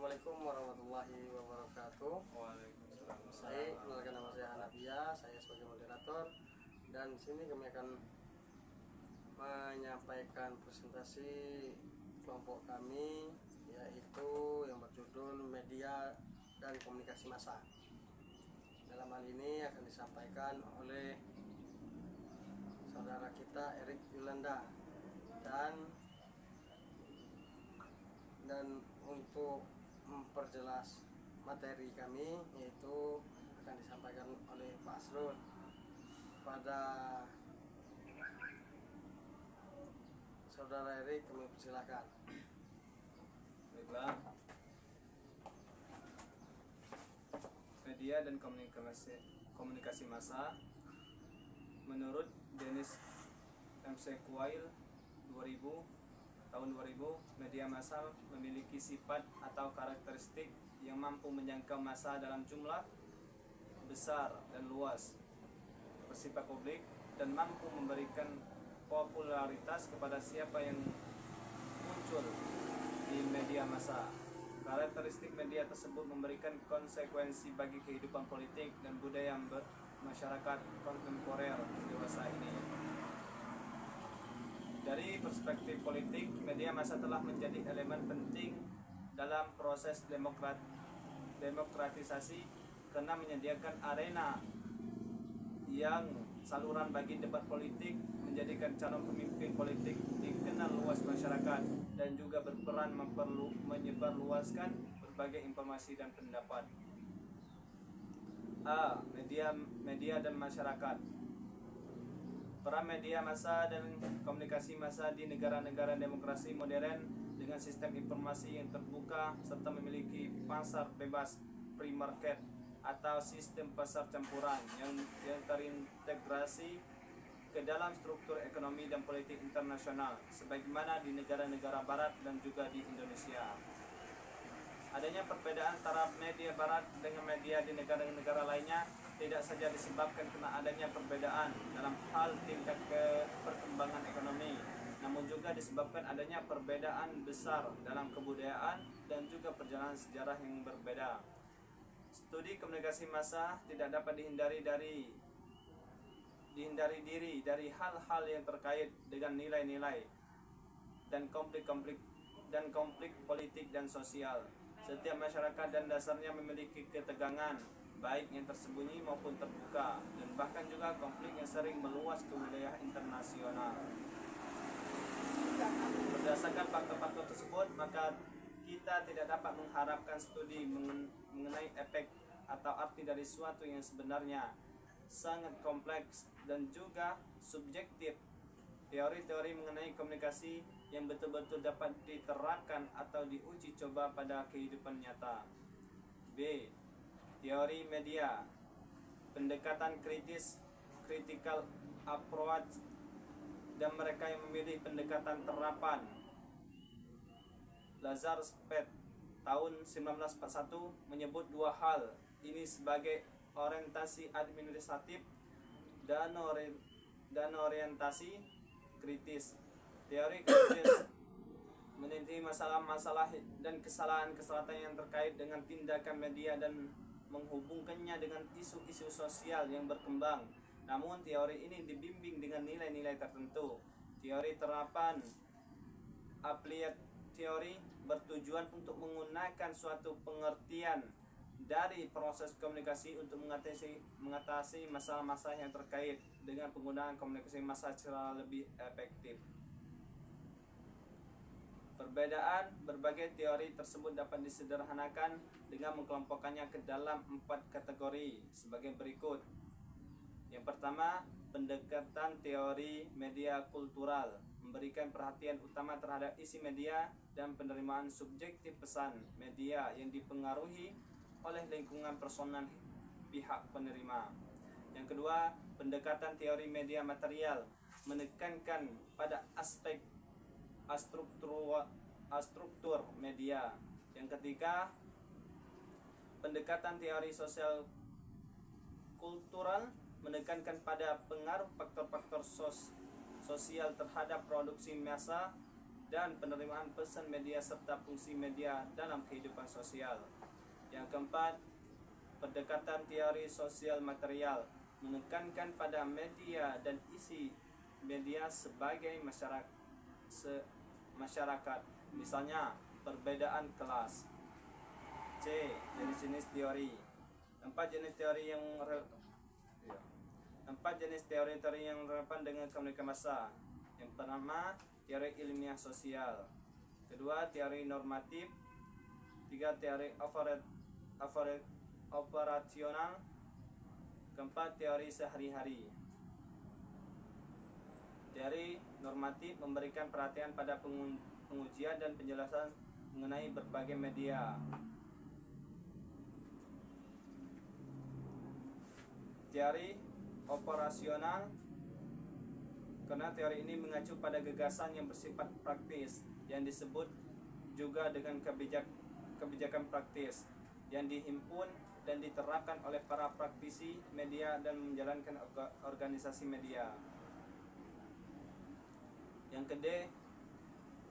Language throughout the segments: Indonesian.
Assalamualaikum warahmatullahi wabarakatuh. Waalaikumsalam. Saya kenalkan, nama saya Hanafiah, saya sebagai moderator, dan di sini kami akan menyampaikan presentasi kelompok kami, yaitu yang berjudul Media dan Komunikasi Massa. Dalam hal ini akan disampaikan oleh saudara kita Erik Yulanda, dan untuk memperjelas materi kami, yaitu akan disampaikan oleh Pak Asrul. Pada saudara Erik kami persilakan. Baiklah. Media dan komunikasi massa. Menurut Dennis McQuail tahun 2000, media massa memiliki sifat atau karakteristik yang mampu menjangkau massa dalam jumlah besar dan luas, bersifat publik, dan mampu memberikan popularitas kepada siapa yang muncul di media massa. Karakteristik media tersebut memberikan konsekuensi bagi kehidupan politik dan budaya masyarakat kontemporer dewasa ini. Dari perspektif politik, media massa telah menjadi elemen penting dalam proses demokratisasi karena menyediakan arena yang saluran bagi debat politik, menjadikan calon pemimpin politik dikenal luas masyarakat, dan juga berperan menyebarluaskan berbagai informasi dan pendapat. Media dan masyarakat. Peran media massa dan komunikasi massa di negara-negara demokrasi modern dengan sistem informasi yang terbuka serta memiliki pasar bebas free market atau sistem pasar campuran yang terintegrasi ke dalam struktur ekonomi dan politik internasional sebagaimana di negara-negara barat dan juga di Indonesia. Adanya perbedaan antara media barat dengan media di negara-negara lainnya tidak saja disebabkan karena adanya perbedaan dalam hal tingkat perkembangan ekonomi, namun juga disebabkan adanya perbedaan besar dalam kebudayaan dan juga perjalanan sejarah yang berbeda. Studi komunikasi massa tidak dapat dihindari diri dari hal-hal yang terkait dengan nilai-nilai dan konflik politik dan sosial. Setiap masyarakat dan dasarnya memiliki ketegangan, baik yang tersembunyi maupun terbuka, dan bahkan juga konflik yang sering meluas ke wilayah internasional. Berdasarkan faktor-faktor tersebut, maka kita tidak dapat mengharapkan studi mengenai efek atau arti dari suatu yang sebenarnya sangat kompleks dan juga subjektif. Teori-teori mengenai komunikasi yang betul-betul dapat diterapkan atau diuji coba pada kehidupan nyata. B. Teori media. Pendekatan kritis, critical approach, dan mereka yang memilih pendekatan terapan. Lazar Speth tahun 1941 menyebut dua hal ini sebagai orientasi administratif dan orientasi kritis. Teori kritis meneliti masalah-masalah dan kesalahan-kesalahan yang terkait dengan tindakan media dan menghubungkannya dengan isu-isu sosial yang berkembang. Namun teori ini dibimbing dengan nilai-nilai tertentu. Teori terapan applied teori bertujuan untuk menggunakan suatu pengertian dari proses komunikasi untuk mengatasi masalah-masalah yang terkait dengan penggunaan komunikasi massa secara lebih efektif. Perbedaan berbagai teori tersebut dapat disederhanakan dengan mengelompokkannya ke dalam 4 kategori sebagai berikut. Yang pertama, pendekatan teori media kultural, memberikan perhatian utama terhadap isi media dan penerimaan subjektif pesan media yang dipengaruhi oleh lingkungan personal pihak penerima. Yang kedua, pendekatan teori media material, menekankan pada aspek struktur media. Yang ketiga, pendekatan teori sosial kultural, menekankan pada pengaruh faktor-faktor sosial terhadap produksi massa dan penerimaan pesan media serta fungsi media dalam kehidupan sosial. Yang keempat, pendekatan teori sosial material menekankan pada media dan isi media sebagai masyarakat, misalnya perbedaan kelas. C. Jenis-jenis teori. Empat jenis teori yang relevan dengan komunikasi massa. Yang pertama, teori ilmiah sosial. Kedua, teori normatif. Tiga, teori operasional. Keempat, teori sehari-hari. Teori normatif memberikan perhatian pada pengujian dan penjelasan mengenai berbagai media. Teori operasional, karena teori ini mengacu pada gagasan yang bersifat praktis yang disebut juga dengan kebijakan praktis yang dihimpun dan diterapkan oleh para praktisi media dan menjalankan organisasi media. Yang kedua,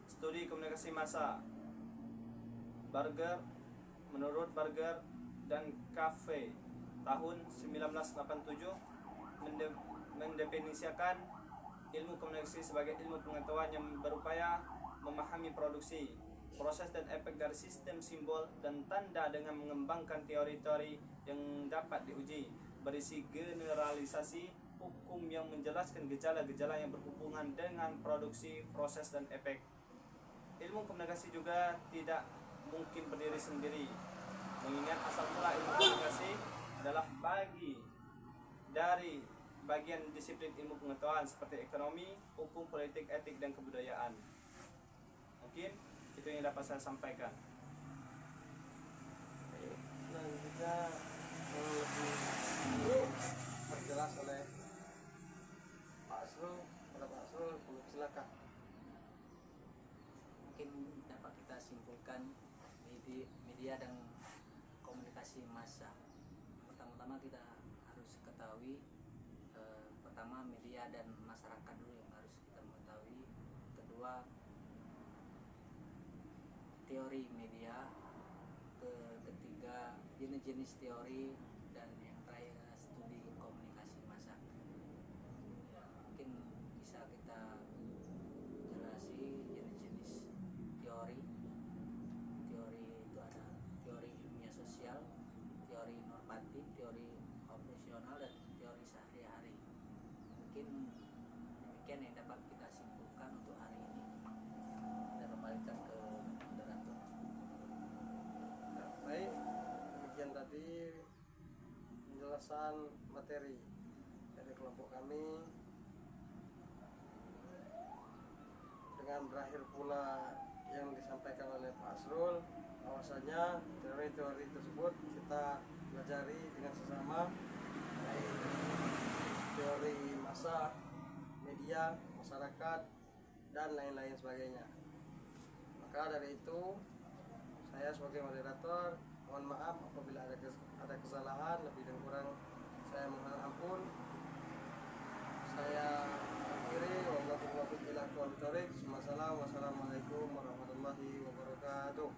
studi komunikasi massa. Menurut Berger dan Cafe tahun 1987 mendefinisikan ilmu komunikasi sebagai ilmu pengetahuan yang berupaya memahami produksi, proses dan efek dari sistem simbol dan tanda dengan mengembangkan teori-teori yang dapat diuji, berisi generalisasi hukum yang menjelaskan gejala-gejala yang berhubungan dengan produksi, proses dan efek. Ilmu komunikasi juga tidak mungkin berdiri sendiri, mengingat asal mula ilmu komunikasi adalah bagian disiplin ilmu pengetahuan seperti ekonomi, hukum, politik, etik, dan kebudayaan. Mungkin itu yang dapat saya sampaikan. Selanjutnya lebih terjelas oleh Pak Asrul. Pada Pak Asrul, silakan. Mungkin dapat kita simpulkan media dan komunikasi massa. Pertama-tama kita harus ketahui, pertama media dan masyarakat dulu yang harus kita mengetahui. Kedua, teori media. Ketiga, jenis-jenis teori, dan yang terakhir adalah studi komunikasi massa. Ya, mungkin bisa kita jelasi jenis-jenis teori. Teori itu ada teori ilmiah sosial, teori normatif, teori operasional, dan teori sehari-hari. Mungkin demikian yang dapat kita simpulkan untuk hari ini. Kita kembalikan ke moderator. Baik, demikian tadi penjelasan materi dari kelompok kami. Dengan berakhir pula yang disampaikan oleh Pak Asrul, bahwasanya teori-teori tersebut kita pelajari dengan sesama, baik teori massa, media, masyarakat, dan lain-lain sebagainya. Maka dari itu, saya sebagai moderator mohon maaf apabila ada kesalahan, lebih dan kurang saya mohon ampun. Saya akhiri, wassalamualaikum warahmatullahi wabarakatuh.